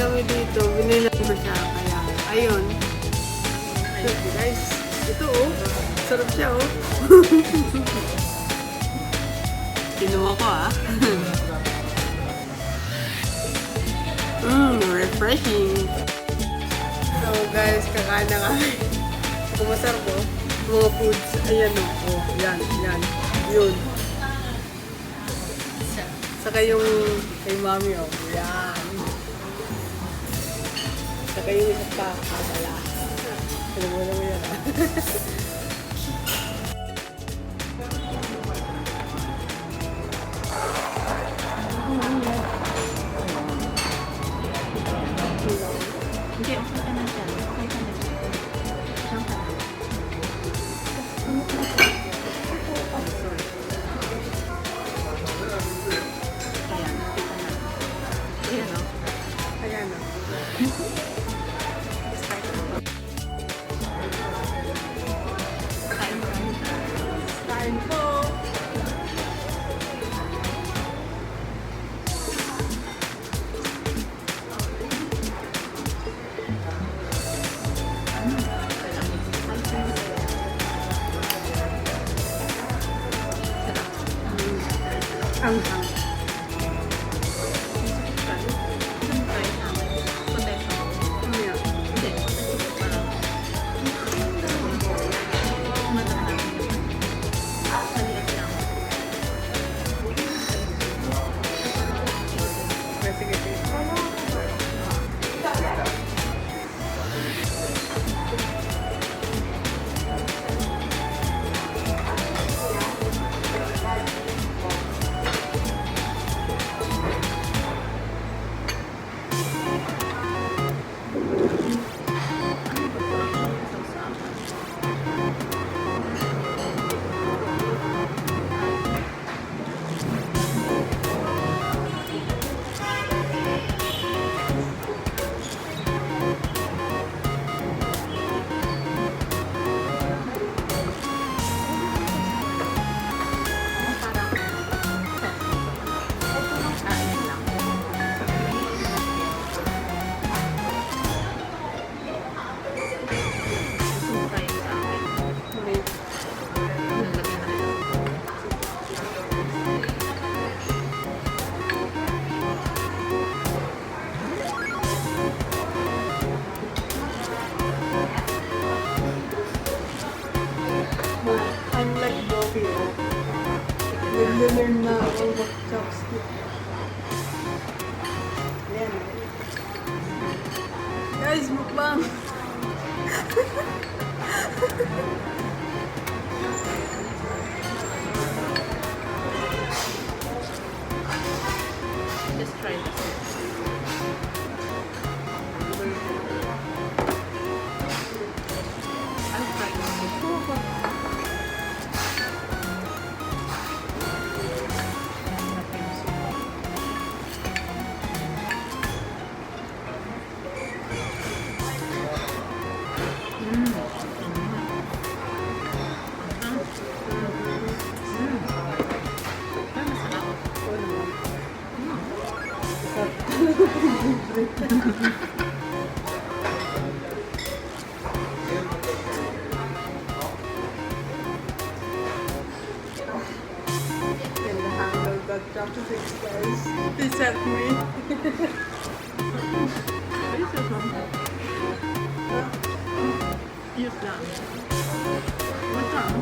kami dito, binilan ko siya. Kaya, ayun. Guys, ito oh. Sarap siya oh. Kinuha ko ah. Refreshing. So guys, kakain na kami. Kumasarap oh. Mga foods. Ayan oh. Oh, yan, yan. Yun. Saka yung kay mami oh. Yan. Saka yung isa pa. Wala. Alam mo naman yan ah. Hindi, okay ka na dyan. Okay ka na dyan. Saan ka na? Ayan, okay ka na. Ayan o. Ayan oh. Kain mo rin. Kain po. Ang hang. Sige, sige. Unlike Bobby, nag-learn na ako mag-chopstick. Ayan. Guys, mukbang! Just try this. I'll try this. Can handle that chopsticks, guys. Please help me. What is it, Mom? Use that. What's that?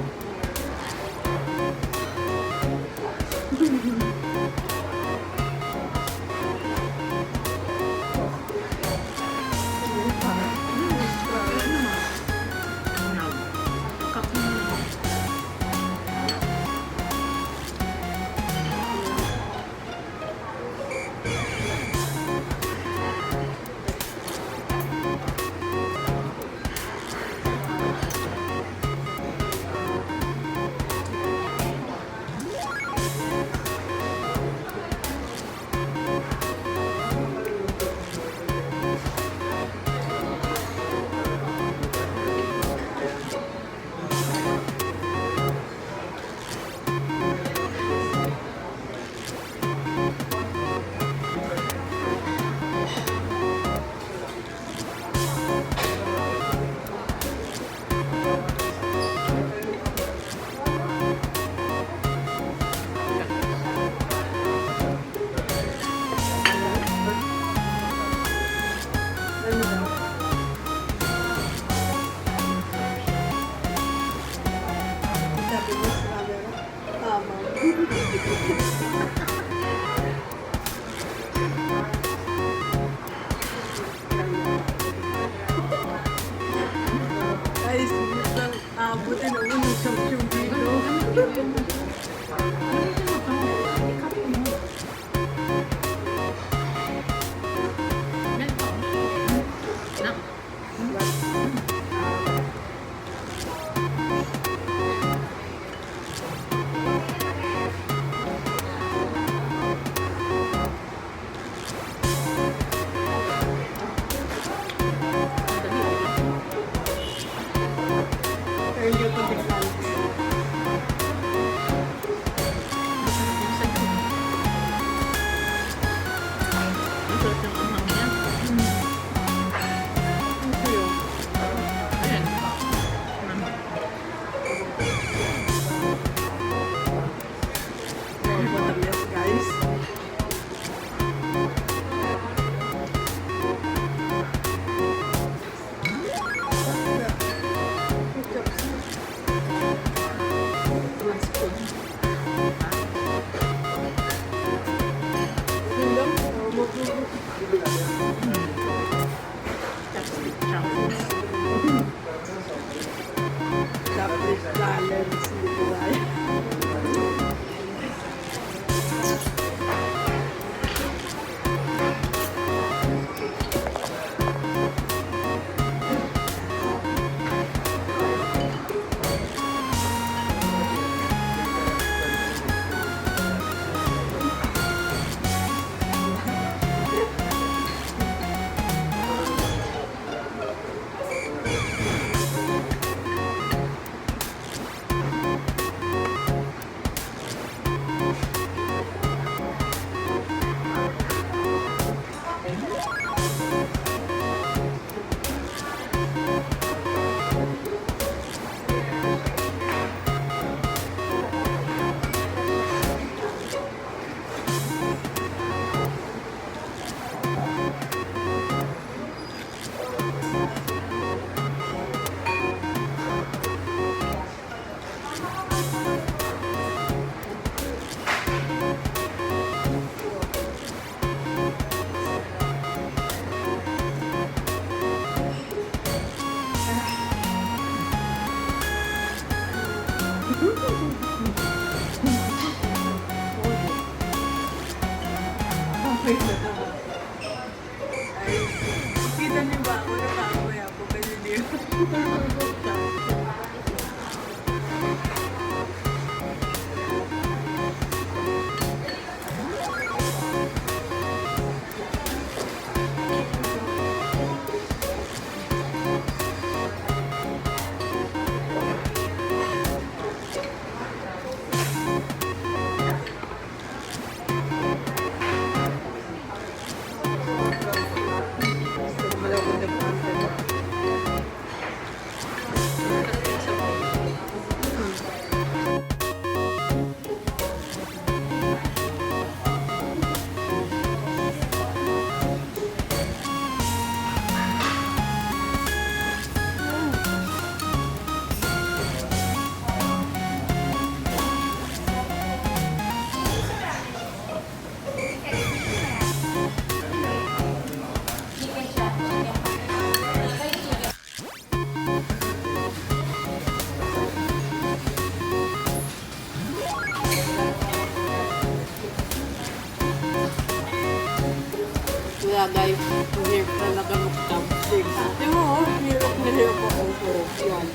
Kaya guys, hirap talaga mag-chopstick. Tingnan mo, hirap na hirap ako. Yan.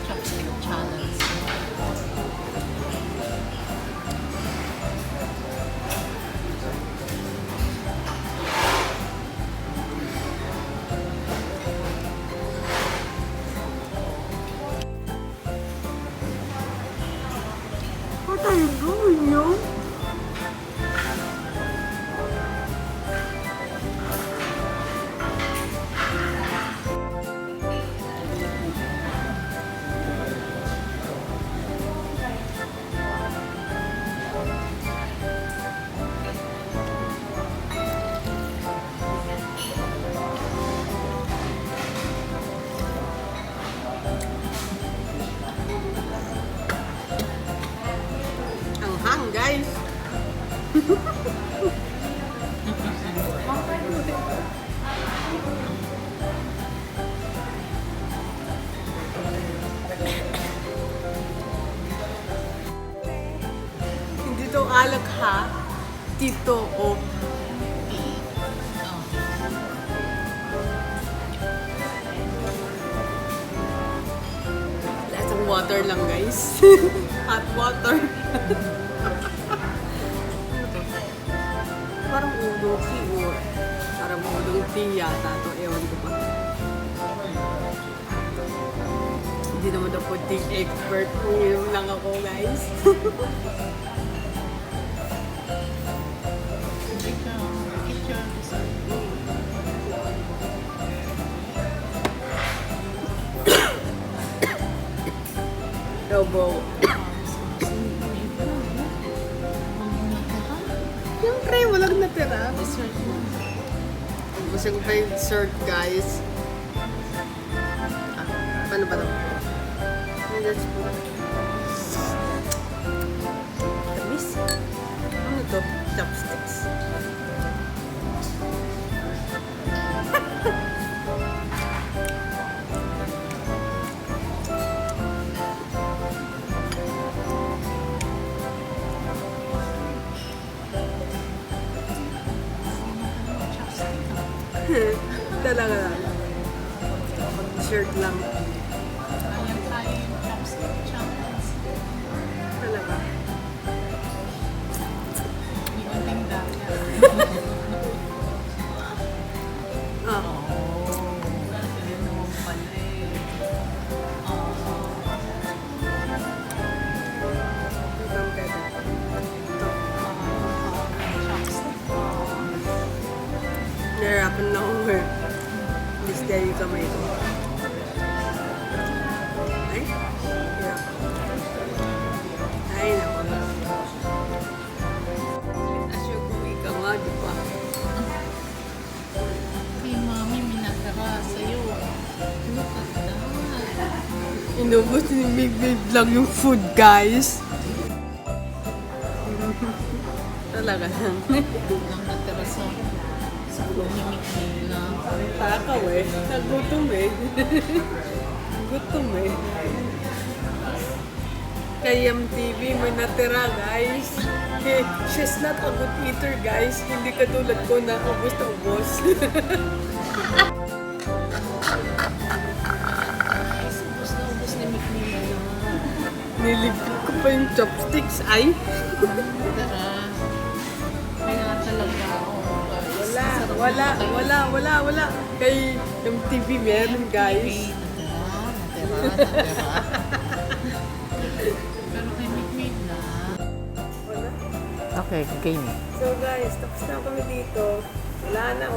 Chopstick challenge. What are you doing, yo? Ang hang, guys. Hindi to alak ha. Tito o. Lasang water lang, guys. Hot water. Parang udong tea or parang udong tea yata to. Ewan ko pa. Hindi naman ako tea expert. Uminom lang ako, guys. Robo. Siyempre, walang natira. Gusto ko pa yung dessert, guys. Paano ba ito? That's po. Tamis? Ano to? Chopsticks. Talaga lang. Shirt lang. Ayan tayo yung chopstick challenge. Talaga. Hindi ko tingda. Ah. Ayun naman pala eh. Itong pwede. Ito. Chopstick. Nahirapan na ako eh. Mister yung kamay ko. Ay? Hirap. Ay, naku. Asyo kung ikaw nga, di ba? Kay mami, minatara sa'yo. Look at that. Inubos ni Big Big lang yung food, guys. Talaga lang. Nang natira sa lumimik nila. Takaw eh. Nagutom eh. Gutom eh. kay MTV may natira, guys. She's not a good eater, guys. Hindi katulad ko na ubos na ubos. Ubus na ubus ni Mikmila na. Nilipit ko pa yung chopsticks, ay. May nga talaga. Wala. Kay MTV meron, guys. Natira. Pero kay Mikmila. Wala. Okay, game. So guys, tapos na kami dito. Wala na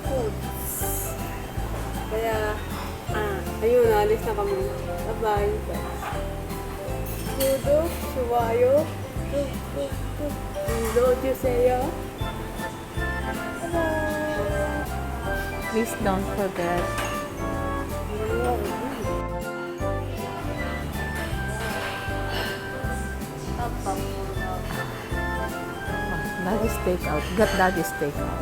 food. Kaya, ayun, alis na kami. Bye-bye. Sudo, suwayo, Indo, Juseyo. Please don't forget. Daddy's takeout. Got Daddy's takeout.